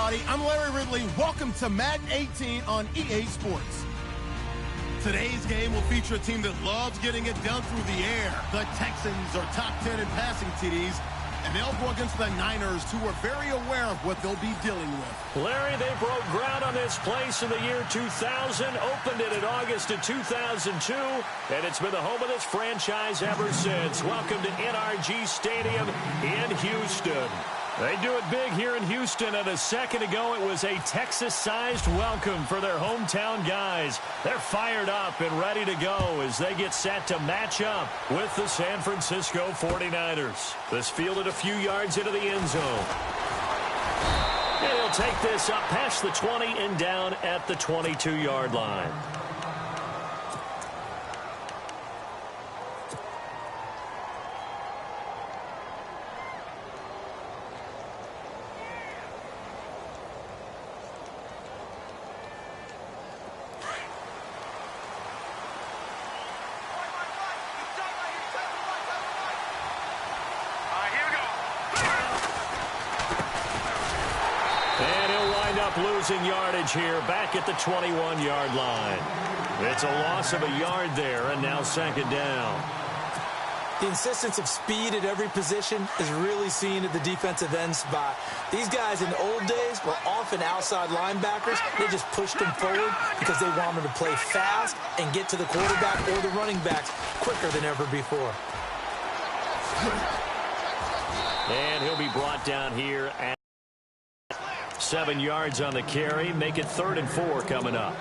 everybody. I'm Larry Ridley. Welcome to Madden 18 on EA Sports. Today's game will feature a team that loves getting it done through the air. The Texans are top 10 in passing TDs, and they'll go against the Niners, who are very aware of what they'll be dealing with. Larry, they broke ground on this place in the year 2000, opened it in August of 2002, and it's been the home of this franchise ever since. Welcome to NRG Stadium in Houston. They do it big here in Houston, and a second ago it was a Texas-sized welcome for their hometown guys. They're fired up and ready to go as they get set to match up with the San Francisco 49ers. This fielded a few yards into the end zone. And he'll take this up past the 20 and down at the 22-yard line. Losing yardage here back at the 21-yard line. It's a loss of a yard there, and now second down. The insistence of speed at every position is really seen at the defensive end spot. These guys in the old days were often outside linebackers. They just pushed them forward because they wanted to play fast and get to the quarterback or the running backs quicker than ever before. And he'll be brought down here at 7 yards on the carry. Make it 3rd and 4 coming up.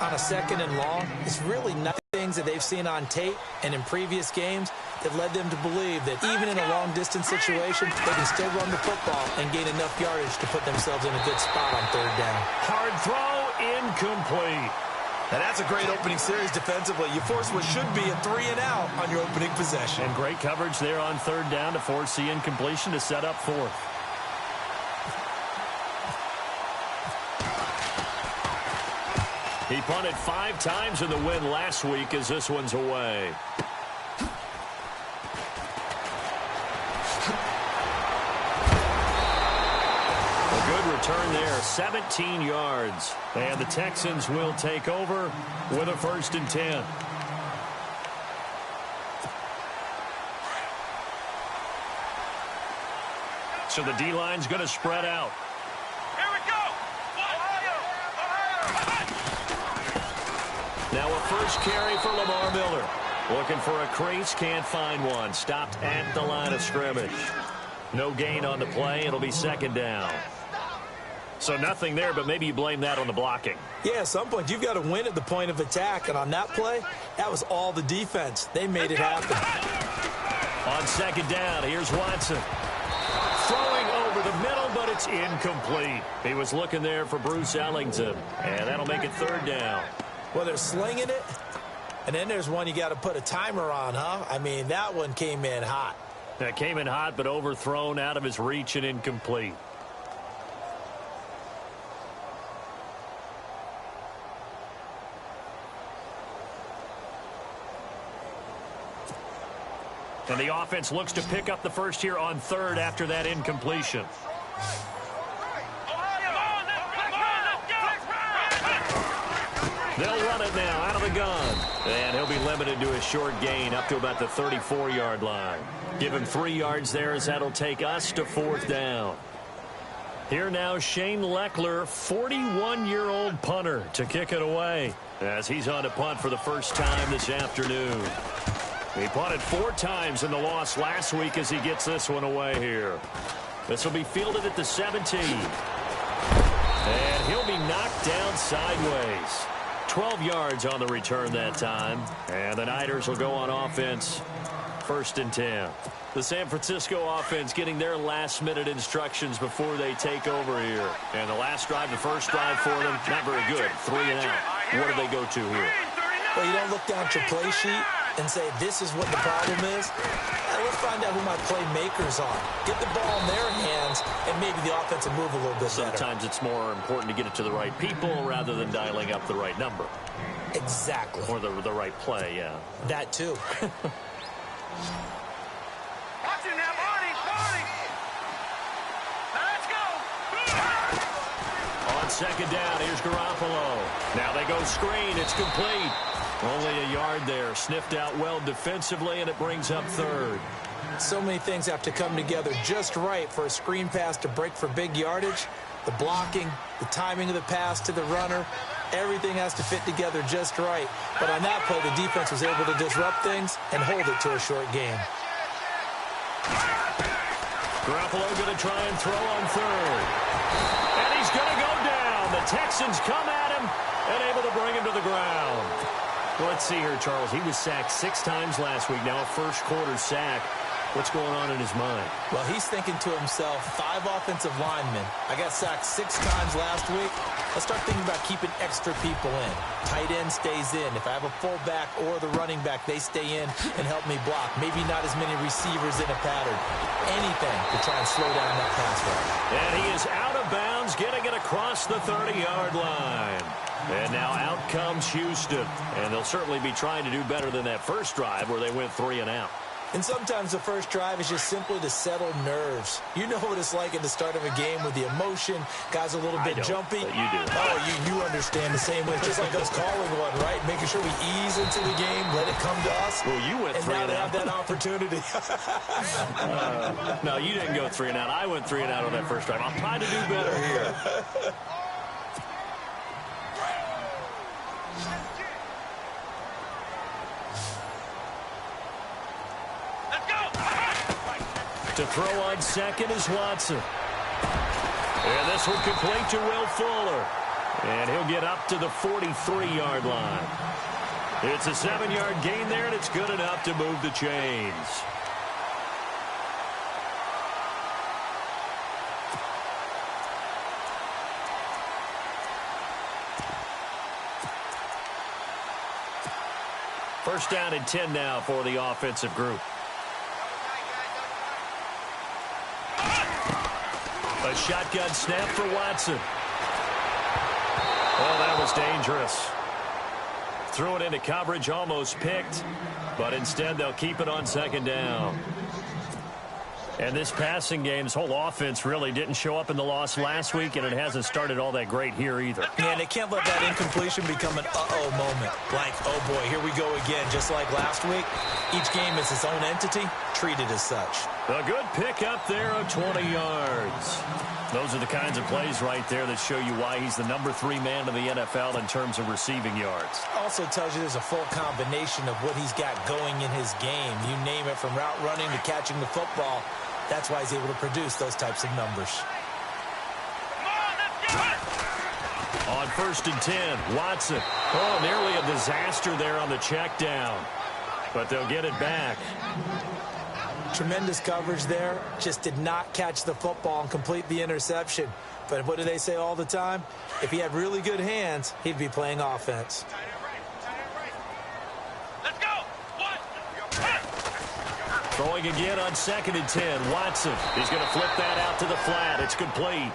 On a 2nd and long, it's really not things that they've seen on tape and in previous games that led them to believe that even in a long-distance situation, they can still run the football and gain enough yardage to put themselves in a good spot on 3rd down. Hard throw, incomplete. Now that's a great opening series defensively. You force what should be a 3 and out on your opening possession. And great coverage there on 3rd down to force the incompletion to set up 4th. He punted 5 times in the win last week as this one's away. A good return there, 17 yards. And the Texans will take over with a 1st and 10. So the D-line's going to spread out. Now a first carry for Lamar Miller. Looking for a crease, can't find one. Stopped at the line of scrimmage. No gain on the play. It'll be 2nd down. So nothing there, but maybe you blame that on the blocking. Yeah, at some point you've got to win at the point of attack. And on that play, that was all the defense. They made it happen. On 2nd down, here's Watson. Throwing over the middle, but it's incomplete. He was looking there for Bruce Ellington. And that'll make it 3rd down. Well, they're slinging it, and then there's one you got to put a timer on, huh? I mean, that one came in hot. That came in hot, but overthrown, out of his reach, and incomplete. And the offense looks to pick up the first here on 3rd after that incompletion. They'll run it now out of the gun. And he'll be limited to a short gain up to about the 34-yard line. Give him 3 yards there as that'll take us to 4th down. Here now Shane Leckler, 41-year-old punter, to kick it away as he's on to punt for the first time this afternoon. He punted 4 times in the loss last week as he gets this one away here. This will be fielded at the 17. And he'll be knocked down sideways. 12 yards on the return that time. And the Niners will go on offense. 1st and 10. The San Francisco offense getting their last-minute instructions before they take over here. And the last drive, the first drive for them, not very good. 3 and out. What do they go to here? Well, you don't look down at your play sheet and say, this is what the problem is. Let's find out who my playmakers are. Get the ball in their hands, and maybe the offense will move a little bit better. Sometimes it's more important to get it to the right people rather than dialing up the right number. Exactly. Or the right play, yeah. That too. second down. Here's Garoppolo. Now they go screen. It's complete. Only a yard there. Sniffed out well defensively, and it brings up third. So many things have to come together just right for a screen pass to break for big yardage. The blocking, the timing of the pass to the runner, everything has to fit together just right. But on that play, the defense was able to disrupt things and hold it to a short game. Garoppolo going to try and throw on third. And he's going to go down. The Texans come at him and able to bring him to the ground. Well, let's see here, Charles. He was sacked 6 times last week. Now a first-quarter sack. What's going on in his mind? Well, he's thinking to himself, 5 offensive linemen. I got sacked 6 times last week. Let's start thinking about keeping extra people in. Tight end stays in. If I have a fullback or the running back, they stay in and help me block. Maybe not as many receivers in a pattern. Anything to try and slow down that pass rush. And he is out of bounds, getting it across the 30-yard line. And now out comes Houston. And they'll certainly be trying to do better than that first drive where they went 3 and out. And sometimes the first drive is just simply to settle nerves. You know what it's like at the start of a game with the emotion. Guys a little bit jumpy. But you do. Oh, you understand the same way. It's just like us calling one, right? Making sure we ease into the game, let it come to us. Well, you went 3 and out. And now they have that opportunity. No, you didn't go 3 and out. I went 3 and out on that first drive. I'm trying to do better here. To throw on second is Watson. And this one complete to Will Fuller. And he'll get up to the 43-yard line. It's a 7-yard gain there, and it's good enough to move the chains. First down and 10 now for the offensive group. A shotgun snap for Watson. Oh, that was dangerous. Threw it into coverage, almost picked, but instead they'll keep it on second down. And this passing game, this whole offense really didn't show up in the loss last week, and it hasn't started all that great here either. Yeah, and they can't let that incompletion become an uh-oh moment. Like, oh boy, here we go again, just like last week. Each game is its own entity, treated as such. A good pickup there of 20 yards. Those are the kinds of plays right there that show you why he's the number 3 man in the NFL in terms of receiving yards. Also tells you there's a full combination of what he's got going in his game. You name it, from route running to catching the football. That's why he's able to produce those types of numbers. On first and 10, Watson. Oh, nearly a disaster there on the check down. But they'll get it back. Tremendous coverage there. Just did not catch the football and complete the interception. But what do they say all the time? If he had really good hands, he'd be playing offense. Throwing again on second and 10. Watson. He's going to flip that out to the flat. It's complete.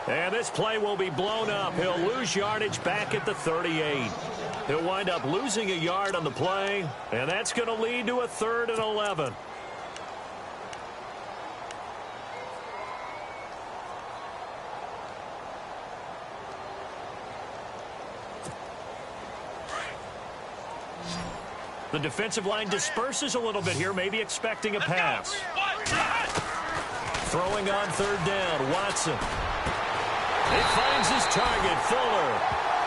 And this play will be blown up. He'll lose yardage back at the 38. He'll wind up losing a yard on the play, and that's going to lead to a 3rd and 11. The defensive line disperses a little bit here, maybe expecting a pass. Throwing on 3rd down, Watson. He finds his target, Fuller.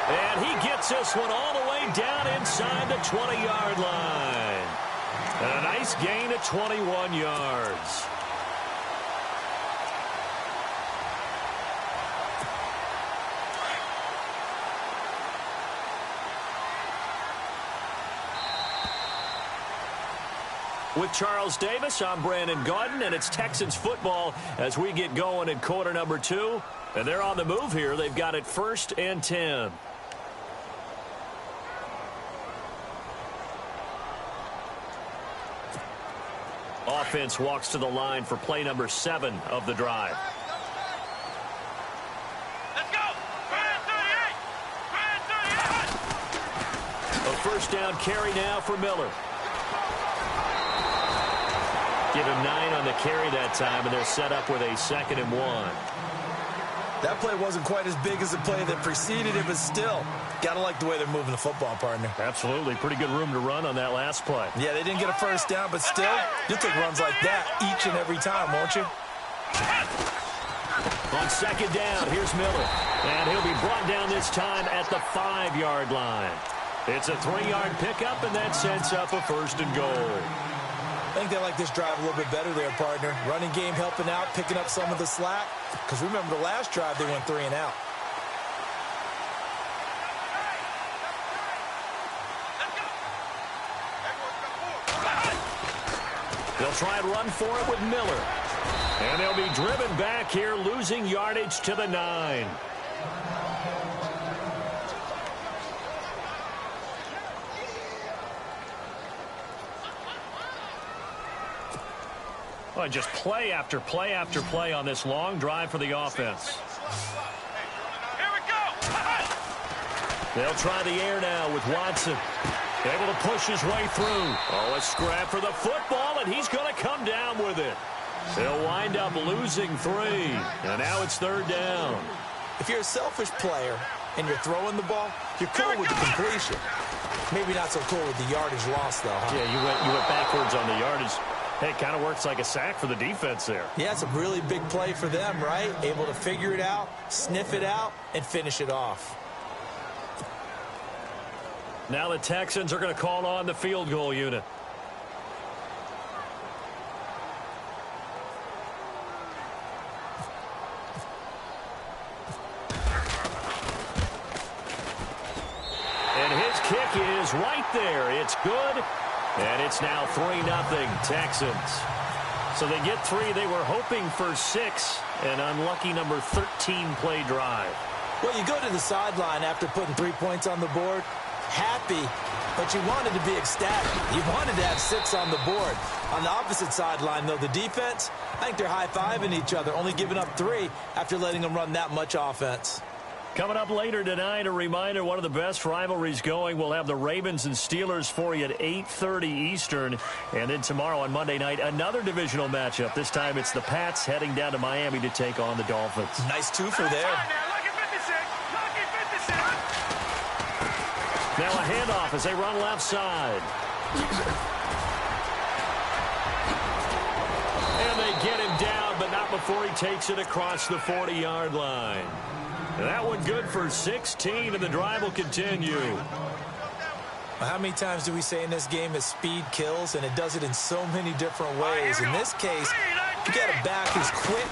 And he gets this one all the way down inside the 20-yard line. And a nice gain of 21 yards. With Charles Davis, I'm Brandon Gaudin, and it's Texans football as we get going in quarter number 2. And they're on the move here. They've got it 1st and 10. Offense walks to the line for play number 7 of the drive. Let's go! A first down carry now for Miller. Give him 9 on the carry that time, and they're set up with a 2nd and 1. That play wasn't quite as big as the play that preceded it, but still, got to like the way they're moving the football, partner. Absolutely. Pretty good room to run on that last play. Yeah, they didn't get a first down, but still, you'll take runs like that each and every time, won't you? On second down, here's Miller. And he'll be brought down this time at the 5-yard line. It's a 3-yard pickup, and that sets up a first and goal. I think they like this drive a little bit better there, partner. Running game helping out, picking up some of the slack. Because remember, the last drive, they went 3 and out. They'll try and run for it with Miller. And they'll be driven back here, losing yardage to the 9. Well, just play after play after play on this long drive for the offense. Here we go. They'll try the air now with Watson. Able to push his way through. Oh, a scrap for the football, and he's going to come down with it. They'll wind up losing 3, and now it's 3rd down. If you're a selfish player and you're throwing the ball, you're cool with the completion. Maybe not so cool with the yardage loss, though, huh? Yeah, you went backwards on the yardage. Hey, it kind of works like a sack for the defense there. Yeah, it's a really big play for them, right? Able to figure it out, sniff it out, and finish it off. Now the Texans are going to call on the field goal unit. And his kick is right there. It's good. And it's now 3-0 Texans. So they get 3. They were hoping for 6. An unlucky number 13 play drive. Well, you go to the sideline after putting 3 points on the board, happy, but you wanted to be ecstatic. You wanted to have 6 on the board. On the opposite sideline, though, the defense, I think they're high-fiving each other, only giving up 3 after letting them run that much offense. Coming up later tonight, a reminder, one of the best rivalries going. We'll have the Ravens and Steelers for you at 8:30 Eastern. And then tomorrow on Monday night, another divisional matchup. This time it's the Pats heading down to Miami to take on the Dolphins. Nice twofer there. Now a handoff as they run left side. And they get him down, but not before he takes it across the 40-yard line. And that one good for 16, and the drive will continue. How many times do we say in this game that speed kills, and it does it in so many different ways? In this case, you got a back who's quick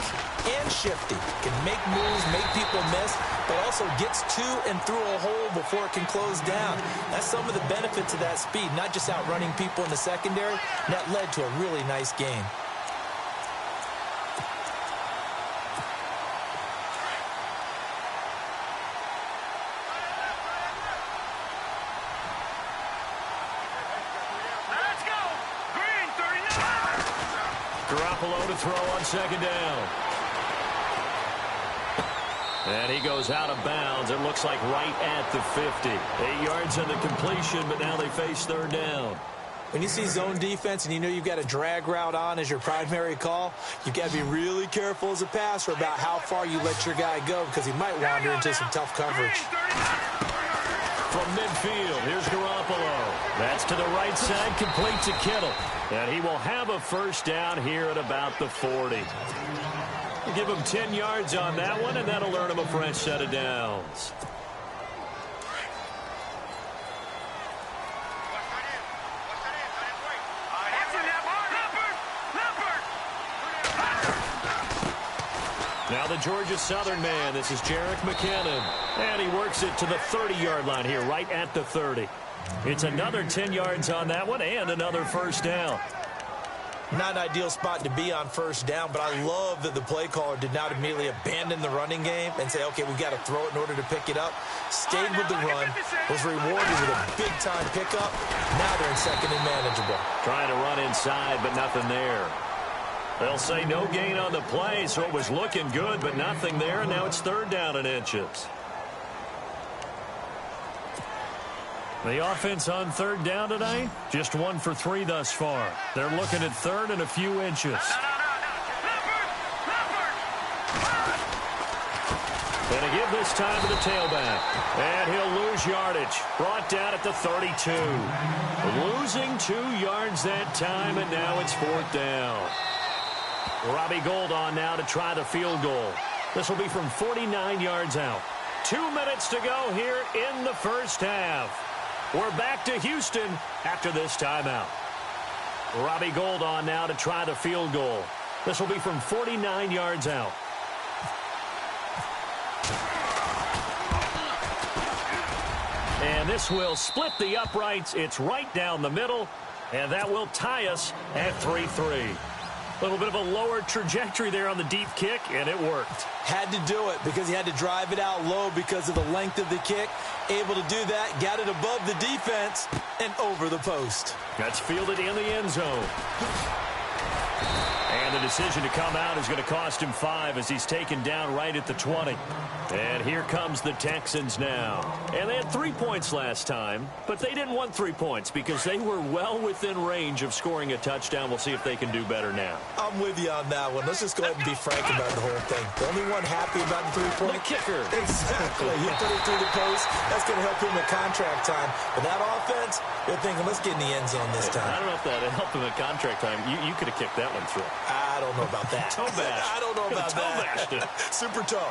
and shifty, can make moves, make people miss, but also gets to and through a hole before it can close down. That's some of the benefits of that speed, not just outrunning people in the secondary. And that led to a really nice game. Garoppolo to throw on second down. And he goes out of bounds. It looks like right at the 50. 8 yards on the completion, but now they face 3rd down. When you see zone defense and you know you've got a drag route on as your primary call, you've got to be really careful as a passer about how far you let your guy go because he might wander into some tough coverage. From midfield, here's Garoppolo. That's to the right side, complete to Kittle. And he will have a first down here at about the 40. We'll give him 10 yards on that one, and that'll earn him a fresh set of downs. Now the Georgia Southern man. This is Jerick McKinnon. And he works it to the 30-yard line here, right at the 30. It's another 10 yards on that one and another first down. Not an ideal spot to be on first down, but I love that the play caller did not immediately abandon the running game and say, okay, we've got to throw it in order to pick it up. Stayed with the run, was rewarded with a big-time pickup. Now they're in second and manageable. Trying to run inside, but nothing there. They'll say no gain on the play, so it was looking good, but nothing there, and now it's 3rd down and inches. The offense on 3rd down tonight, just 1 for 3 thus far. They're looking at 3rd and a few inches. And to give this time to the tailback. And he'll lose yardage. Brought down at the 32. Losing 2 yards that time, and now it's 4th down. Robbie Gould on now to try the field goal. This will be from 49 yards out. 2 minutes to go here in the first half. We're back to Houston after this timeout. Robbie Gould on now to try the field goal. This will be from 49 yards out. And this will split the uprights. It's right down the middle, and that will tie us at 3-3. A little bit of a lower trajectory there on the deep kick, and it worked. Had to do it because he had to drive it out low because of the length of the kick. Able to do that, got it above the defense, and over the post. That's fielded in the end zone. And the decision to come out is going to cost him 5 as he's taken down right at the 20. And here comes the Texans now. And they had 3 points last time, but they didn't want 3 points because they were well within range of scoring a touchdown. We'll see if they can do better now. I'm with you on that one. Let's just go ahead and be frank about the whole thing. The only one happy about the 3-point. The kicker. Exactly. He put it through the post. That's going to help him at contract time. But that offense, they're thinking, let's get in the end zone this time. I don't know if that helped him at contract time. You could have kicked that one through. I don't know about that. Toe bash. I don't know about that. Super toe.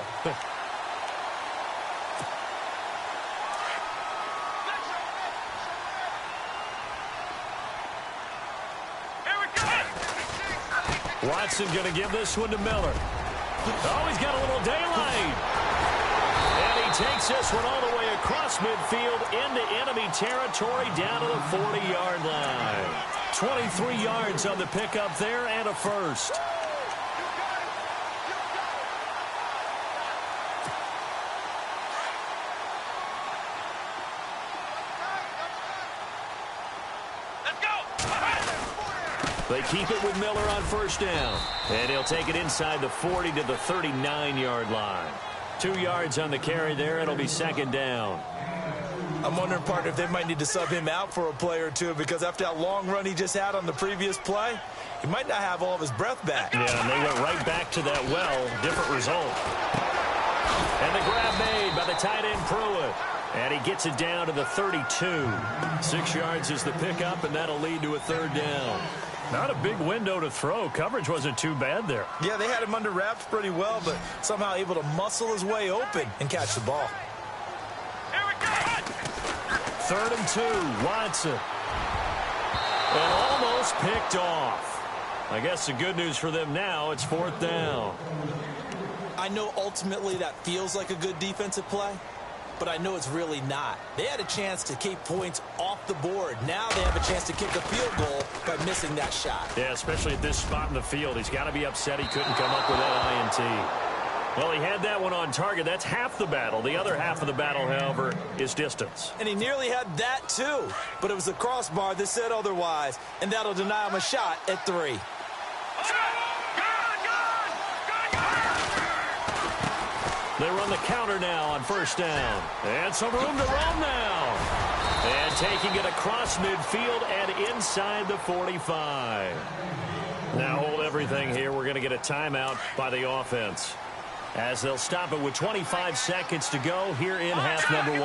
Watson going to give this one to Miller. Oh, he's got a little daylight. And he takes this one all the way across midfield into enemy territory down to the 40-yard line. 23 yards on the pickup there and a first. They keep it with Miller on first down. And he'll take it inside the 40 to the 39-yard line. 2 yards on the carry there. It'll be 2nd down. I'm wondering, partner, if they might need to sub him out for a play or two because after that long run he just had on the previous play, he might not have all of his breath back. Yeah, and they went right back to that different result. And the grab made by the tight end Pruitt. And he gets it down to the 32. 6 yards is the pickup, and that'll lead to a 3rd down. Not a big window to throw. Coverage wasn't too bad there. Yeah, they had him under wraps pretty well, but somehow able to muscle his way open and catch the ball. Here we go. 3rd and 2, Watson. And almost picked off. I guess the good news for them now, it's 4th down. I know ultimately that feels like a good defensive play, but I know it's really not. They had a chance to keep points off the board. Now they have a chance to kick a field goal by missing that shot. Yeah, especially at this spot in the field. He's got to be upset he couldn't come up with that INT. Well, he had that one on target. That's half the battle. The other half of the battle, however, is distance. And he nearly had that too, but it was the crossbar that said otherwise, and that'll deny him a shot at 3. They run the counter now on first down. And some room to roam now. And taking it across midfield and inside the 45. Now hold everything here. We're going to get a timeout by the offense. As they'll stop it with 25 seconds to go here in half number 1.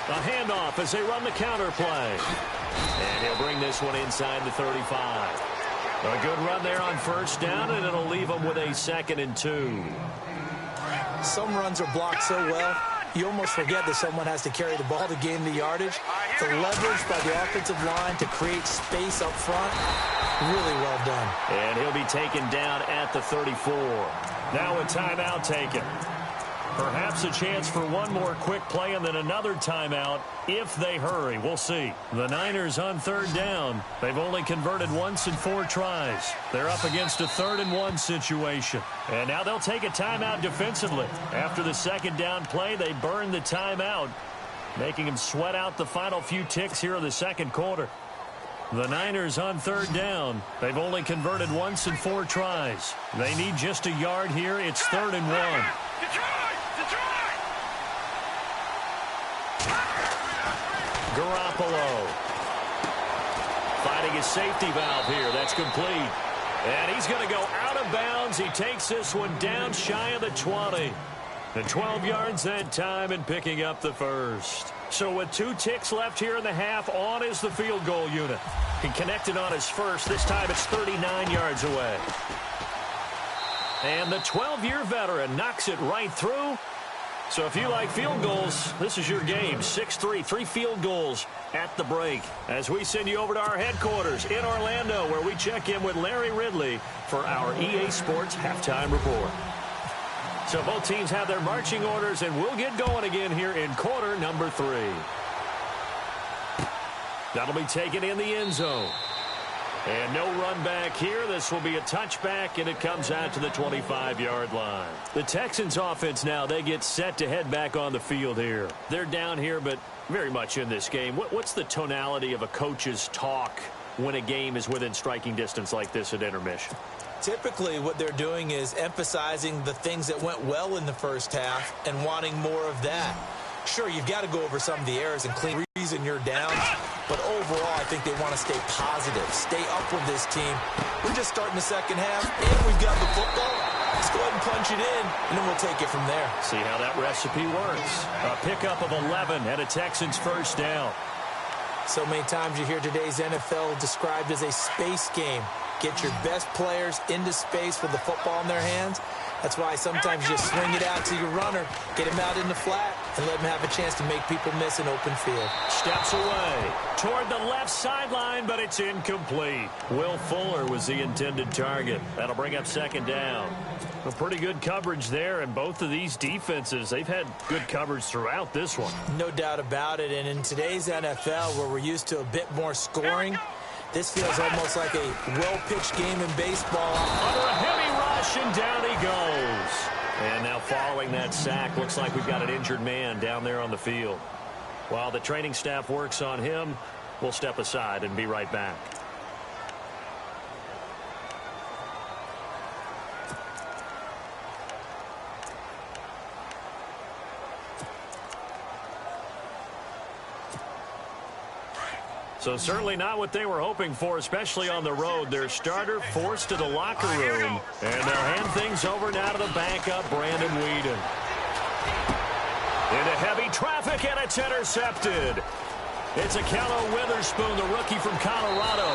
A handoff as they run the counter play. And he'll bring this one inside the 35. A good run there on first down, and it'll leave them with a 2nd and 2. Some runs are blocked so well, you almost forget that someone has to carry the ball to gain the yardage. The leverage by the offensive line to create space up front, really well done. And he'll be taken down at the 34. Now a timeout taken. Perhaps a chance for one more quick play and then another timeout if they hurry. We'll see. The Niners on 3rd down. They've only converted once in 4 tries. They're up against a 3rd and 1 situation. And now they'll take a timeout defensively. After the 2nd down play, they burn the timeout, making them sweat out the final few ticks here in the 2nd quarter. The Niners on 3rd down. They've only converted once in 4 tries. They need just a yard here. It's 3rd and 1. Garoppolo fighting his safety valve here. That's complete. And he's going to go out of bounds. He takes this one down shy of the 20. And 12 yards that time and picking up the first. So with 2 ticks left here in the half, on is the field goal unit. He connected on his first. This time it's 39 yards away. And the 12-year veteran knocks it right through. So if you like field goals, this is your game. 6-3, 3 field goals at the break. As we send you over to our headquarters in Orlando, where we check in with Larry Ridley for our EA Sports Halftime Report. So both teams have their marching orders, and we'll get going again here in quarter number 3. That'll be taken in the end zone. And no run back here. This will be a touchback, and it comes out to the 25-yard line. The Texans offense now, they get set to head back on the field here. They're down here, but very much in this game. What's the tonality of a coach's talk when a game is within striking distance like this at intermission? Typically, what they're doing is emphasizing the things that went well in the first half and wanting more of that. Sure, you've got to go over some of the errors and clean reason you're down, but overall, I think they want to stay positive, stay up with this team. We're just starting the second half, and we've got the football. Let's go ahead and punch it in, and then we'll take it from there. See how that recipe works. A pickup of 11 and a Texans first down. So many times you hear today's NFL described as a space game. Get your best players into space with the football in their hands. That's why sometimes you just swing it out to your runner, get him out in the flat, and let him have a chance to make people miss an open field. Steps away toward the left sideline, but it's incomplete. Will Fuller was the intended target. That'll bring up second down. A pretty good coverage there, and both of these defenses, they've had good coverage throughout this one. No doubt about it, and in today's NFL, where we're used to a bit more scoring, this feels almost like a well-pitched game in baseball. Under a heavy rush, and down he goes. And now following that sack, looks like we've got an injured man down there on the field. While the training staff works on him, we'll step aside and be right back. So certainly not what they were hoping for, especially on the road. Their starter forced to the locker room, and they'll hand things over now to the backup, Brandon Weeden. Into heavy traffic, and it's intercepted. It's Akello Witherspoon, the rookie from Colorado.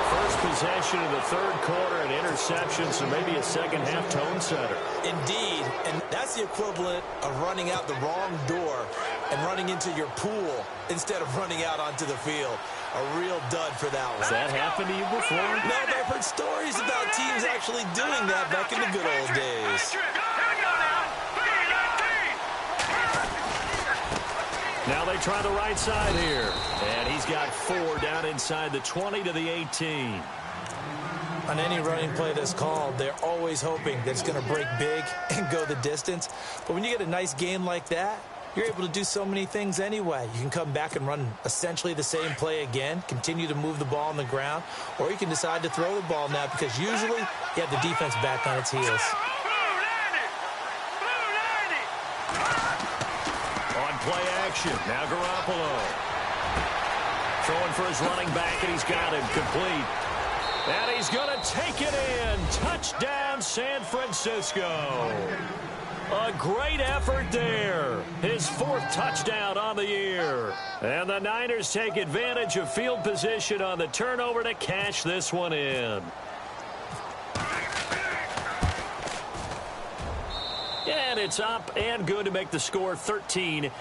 First possession of the third quarter, an interception, so maybe a second-half tone setter. Indeed, and that's the equivalent of running out the wrong door and running into your pool instead of running out onto the field. A real dud for that one. Has that happened to you before? No, but I've heard stories about teams actually doing that back in the good old days. Now they try the right side here. And he's got 4 down inside the 20 to the 18. On any running play that's called, they're always hoping that it's going to break big and go the distance. But when you get a nice game like that, you're able to do so many things anyway. You can come back and run essentially the same play again, continue to move the ball on the ground, or you can decide to throw the ball now because usually you have the defense back on its heels. Play action. Now Garoppolo. Throwing for his running back, and he's got him complete. And he's going to take it in. Touchdown, San Francisco. A great effort there. His 4th touchdown on the year. And the Niners take advantage of field position on the turnover to cash this one in. And it's up and good to make the score 13-3.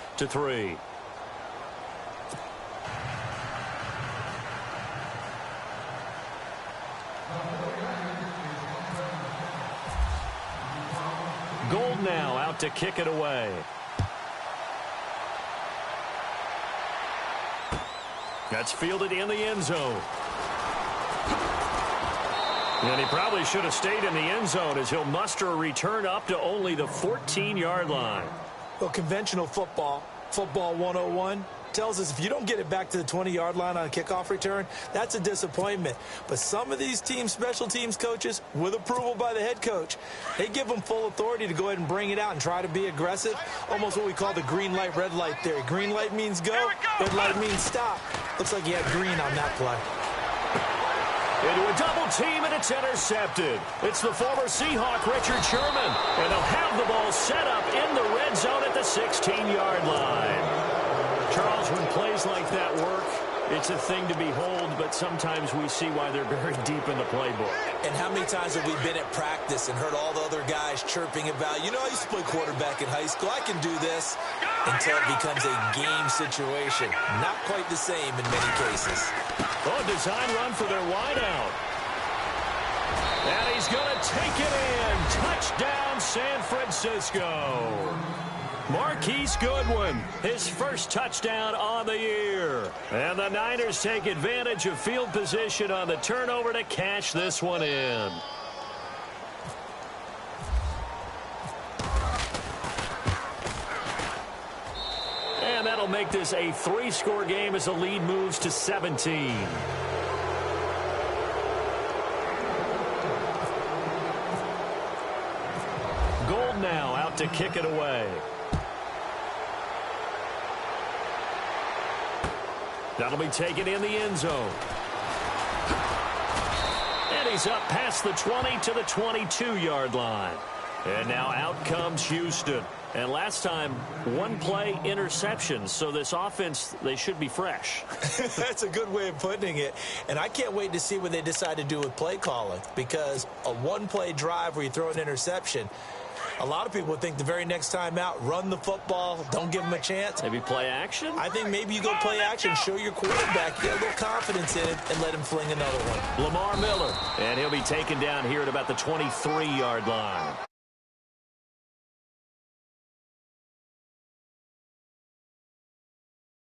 Gold now out to kick it away. That's fielded in the end zone. And he probably should have stayed in the end zone as he'll muster a return up to only the 14-yard line. Well, conventional football 101, tells us if you don't get it back to the 20-yard line on a kickoff return, that's a disappointment. But some of these teams, special teams coaches, with approval by the head coach, they give them full authority to go ahead and bring it out and try to be aggressive, almost what we call the green light, red light theory. Green light means go, red light means stop. Looks like he had green on that play. Into a double team, and it's intercepted. It's the former Seahawk, Richard Sherman. And they'll have the ball set up in the red zone at the 16-yard line. Charles, when plays like that work, it's a thing to behold, but sometimes we see why they're very deep in the playbook. And how many times have we been at practice and heard all the other guys chirping about, you know, I used to play quarterback in high school, I can do this, until it becomes a game situation. Not quite the same in many cases. Oh, design run for their wideout. And he's going to take it in. Touchdown, San Francisco. Marquise Goodwin, his first touchdown on the year. And the Niners take advantage of field position on the turnover to cash this one in. And that'll make this a 3-score game as the lead moves to 17. Gold now out to kick it away. That'll be taken in the end zone. And he's up past the 20 to the 22-yard line. And now out comes Houston. And last time, one play interception. So this offense, they should be fresh. That's a good way of putting it. And I can't wait to see what they decide to do with play calling. Because a one-play drive where you throw an interception, a lot of people think the very next time out, run the football, don't give them a chance. Maybe play action? I think maybe you go play action, show your quarterback, get a little confidence in it, and let him fling another one. Lamar Miller. And he'll be taken down here at about the 23-yard line.